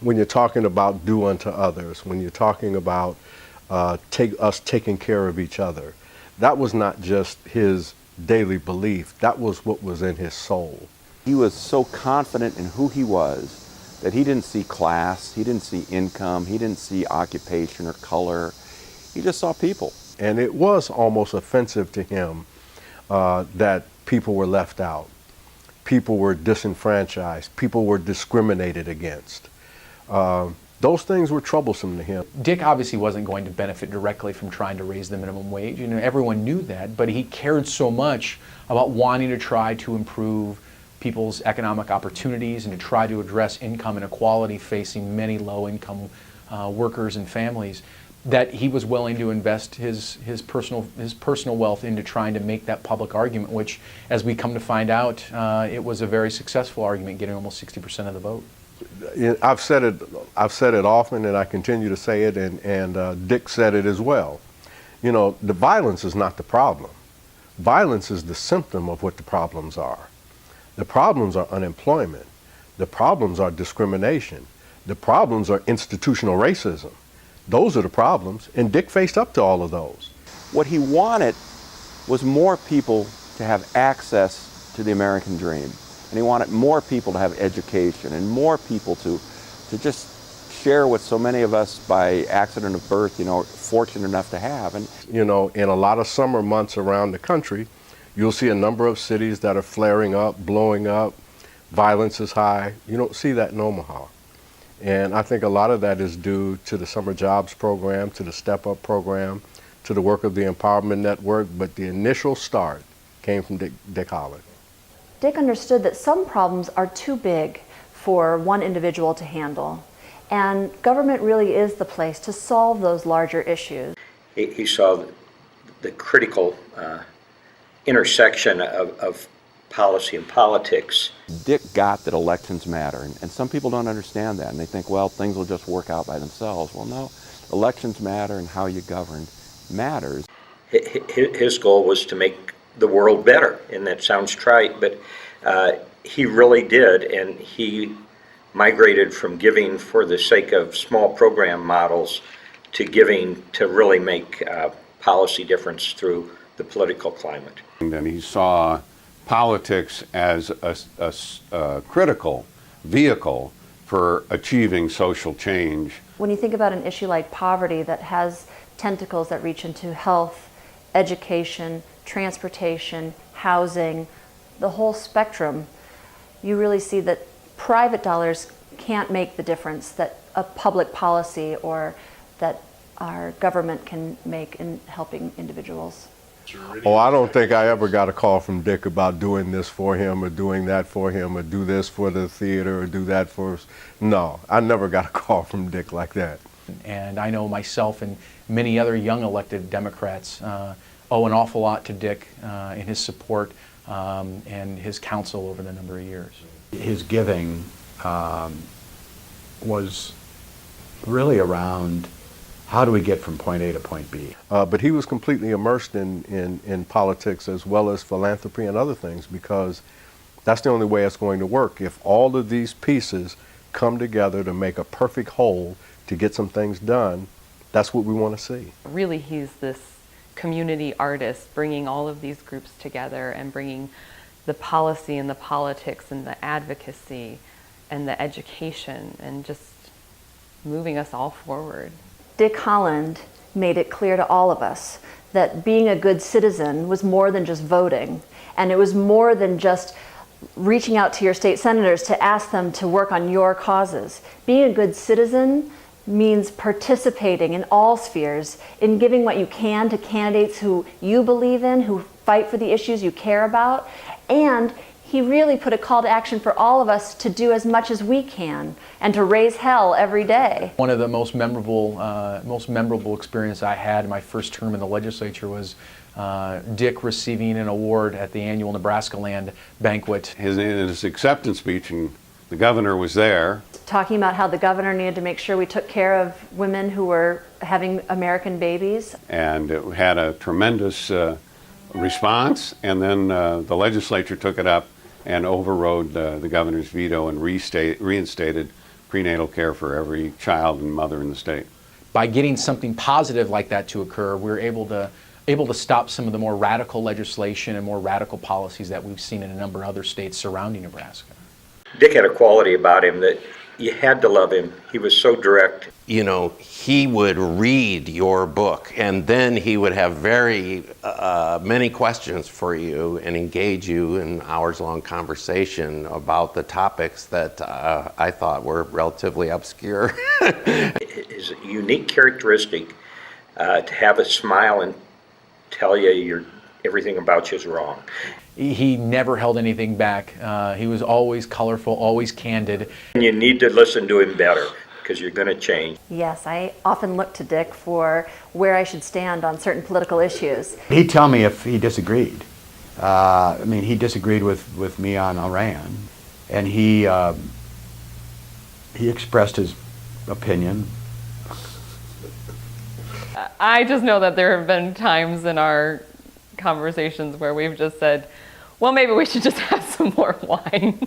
when you're talking about do unto others, when you're talking about us taking care of each other, that was not just his daily belief, that was what was in his soul. He was so confident in who he was that he didn't see class, he didn't see income, he didn't see occupation or color. He just saw people. And it was almost offensive to him that people were left out. People were disenfranchised. People were discriminated against. Those things were troublesome to him. Dick obviously wasn't going to benefit directly from trying to raise the minimum wage. You know, everyone knew that, but he cared so much about wanting to try to improve people's economic opportunities and to try to address income inequality facing many low-income workers and families, that he was willing to invest his personal wealth into trying to make that public argument, which, as we come to find out, it was a very successful argument, getting almost 60% of the vote. I've said it often, and I continue to say it, and Dick said it as well. You know, the violence is not the problem. Violence is the symptom of what the problems are. The problems are unemployment. The problems are discrimination. The problems are institutional racism. Those are the problems, and Dick faced up to all of those. What he wanted was more people to have access to the American dream. And he wanted more people to have education and more people to just share what so many of us by accident of birth, you know, fortunate enough to have. And you know, in a lot of summer months around the country, you'll see a number of cities that are flaring up, blowing up, violence is high. You don't see that in Omaha. And I think a lot of that is due to the Summer Jobs Program, to the Step Up Program, to the work of the Empowerment Network, but the initial start came from Dick Holland. Dick understood that some problems are too big for one individual to handle, and government really is the place to solve those larger issues. He saw the critical intersection of policy and politics. Dick got that elections matter, and some people don't understand that, and they think, well, things will just work out by themselves. Well, no, elections matter, and how you govern matters. His goal was to make the world better, and that sounds trite, but he really did, and he migrated from giving for the sake of small program models to giving to really make policy difference through the political climate. And then he saw politics as a critical vehicle for achieving social change. When you think about an issue like poverty that has tentacles that reach into health, education, transportation, housing, the whole spectrum, you really see that private dollars can't make the difference that a public policy or that our government can make in helping individuals. Oh, I don't think I ever got a call from Dick about doing this for him or doing that for him or do this for the theater or do that for... No, I never got a call from Dick like that. And I know myself and many other young elected Democrats owe an awful lot to Dick in his support and his counsel over the number of years. His giving was really around how do we get from point A to point B. But he was completely immersed in politics as well as philanthropy and other things, because that's the only way it's going to work. If all of these pieces come together to make a perfect whole to get some things done, that's what we want to see. Really, he's this community artist, bringing all of these groups together and bringing the policy and the politics and the advocacy and the education and just moving us all forward. Dick Holland made it clear to all of us that being a good citizen was more than just voting, and it was more than just reaching out to your state senators to ask them to work on your causes. Being a good citizen means participating in all spheres, in giving what you can to candidates who you believe in, who fight for the issues you care about, and he really put a call to action for all of us to do as much as we can and to raise hell every day. One of the most memorable experience I had in my first term in the legislature was Dick receiving an award at the annual Nebraska Land banquet. In his acceptance speech, and the governor was there. Talking about how the governor needed to make sure we took care of women who were having American babies. And it had a tremendous response, and then the legislature took it up and overrode the governor's veto and reinstated prenatal care for every child and mother in the state. By getting something positive like that to occur, we're able to stop some of the more radical legislation and more radical policies that we've seen in a number of other states surrounding Nebraska. Dick had a quality about him that you had to love him. He was so direct. You know, he would read your book and then he would have very many questions for you and engage you in hours-long conversation about the topics that I thought were relatively obscure. His unique characteristic to have a smile and tell you everything about you is wrong. He never held anything back. He was always colorful, always candid. And you need to listen to him better because you're going to change. Yes, I often look to Dick for where I should stand on certain political issues. He'd tell me if he disagreed. I mean, he disagreed with me on Iran, and he expressed his opinion. I just know that there have been times in our conversations where we've just said, well, maybe we should just have some more wine.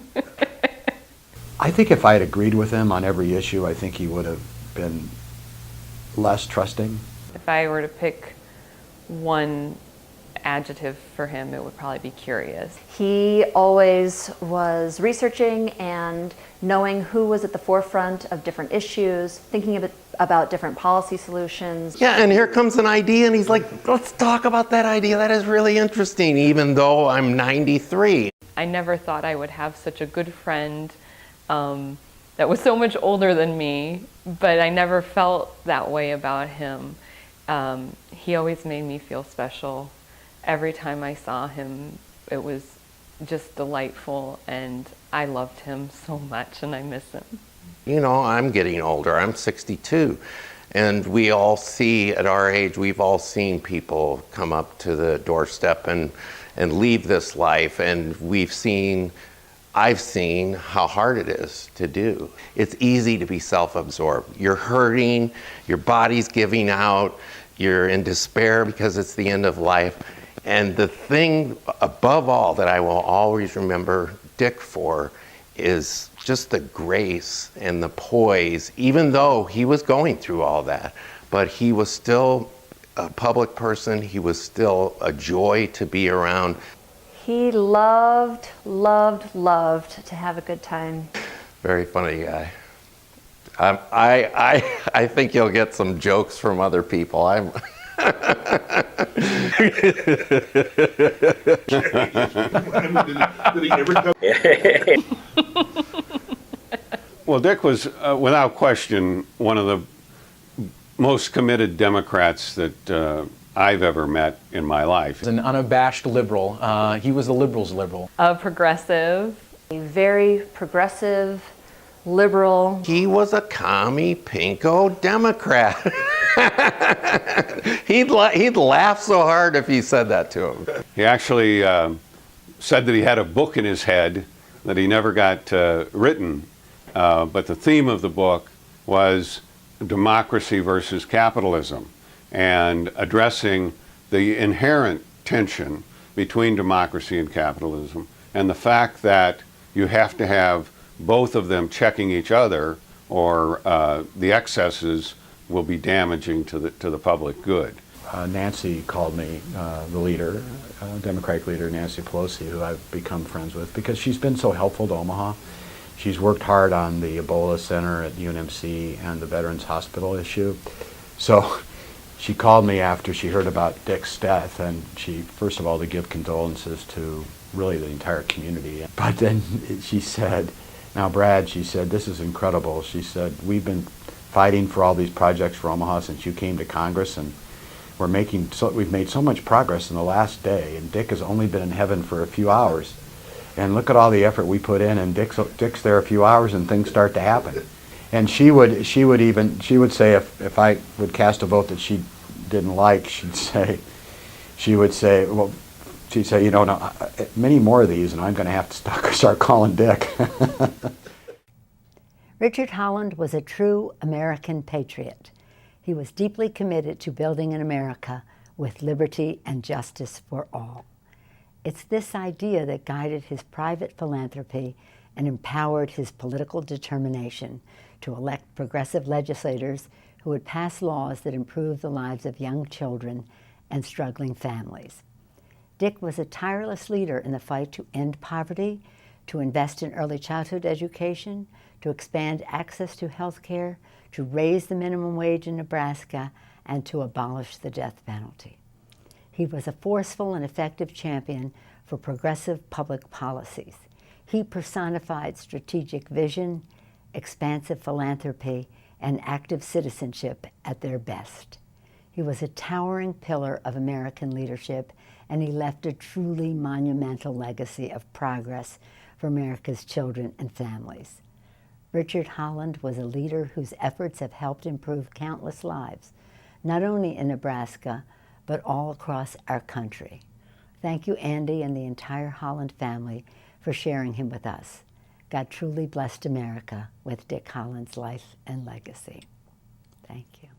I think if I had agreed with him on every issue, I think he would have been less trusting. If I were to pick one adjective for him, it would probably be curious. He always was researching and knowing who was at the forefront of different issues, thinking about different policy solutions. Yeah, and here comes an idea and he's like, let's talk about that idea. That is really interesting, even though I'm 93. I never thought I would have such a good friend that was so much older than me, but I never felt that way about him. He always made me feel special. Every time I saw him, it was just delightful, and I loved him so much, and I miss him. You know, I'm getting older. I'm 62. And we all see, at our age, we've all seen people come up to the doorstep and leave this life. And I've seen how hard it is to do. It's easy to be self-absorbed. You're hurting, your body's giving out, you're in despair because it's the end of life. And the thing above all that I will always remember Dick for is just the grace and the poise, even though he was going through all that. But he was still a public person. He was still a joy to be around. He loved to have a good time. Very funny guy. I think you'll get some jokes from other people. Well, Dick was, without question, one of the most committed Democrats that I've ever met in my life. An unabashed liberal. He was the liberals' liberal. A progressive. A very progressive, liberal. He was a commie pinko Democrat. He'd laugh so hard if you said that to him. He actually said that he had a book in his head that he never got written, but the theme of the book was democracy versus capitalism, and addressing the inherent tension between democracy and capitalism, and the fact that you have to have both of them checking each other, or the excesses will be damaging to the public good. Nancy called me, the leader, Democratic leader Nancy Pelosi, who I've become friends with, because she's been so helpful to Omaha. She's worked hard on the Ebola Center at UNMC and the Veterans Hospital issue. So she called me after she heard about Dick's death, and she, first of all, to give condolences to really the entire community. But then she said, now Brad, she said, this is incredible. She said, we've been fighting for all these projects for Omaha since you came to Congress, and we've made so much progress in the last day, and Dick has only been in heaven for a few hours. And look at all the effort we put in, and Dick's there a few hours and things start to happen. And she would say if I would cast a vote that she didn't like, she'd say, you know, no, many more of these and I'm going to have to start calling Dick. Richard Holland was a true American patriot. He was deeply committed to building an America with liberty and justice for all. It's this idea that guided his private philanthropy and empowered his political determination to elect progressive legislators who would pass laws that improved the lives of young children and struggling families. Dick was a tireless leader in the fight to end poverty, to invest in early childhood education, to expand access to health care, to raise the minimum wage in Nebraska, and to abolish the death penalty. He was a forceful and effective champion for progressive public policies. He personified strategic vision, expansive philanthropy, and active citizenship at their best. He was a towering pillar of American leadership, and he left a truly monumental legacy of progress for America's children and families. Richard Holland was a leader whose efforts have helped improve countless lives, not only in Nebraska, but all across our country. Thank you, Andy, and the entire Holland family for sharing him with us. God truly blessed America with Dick Holland's life and legacy. Thank you.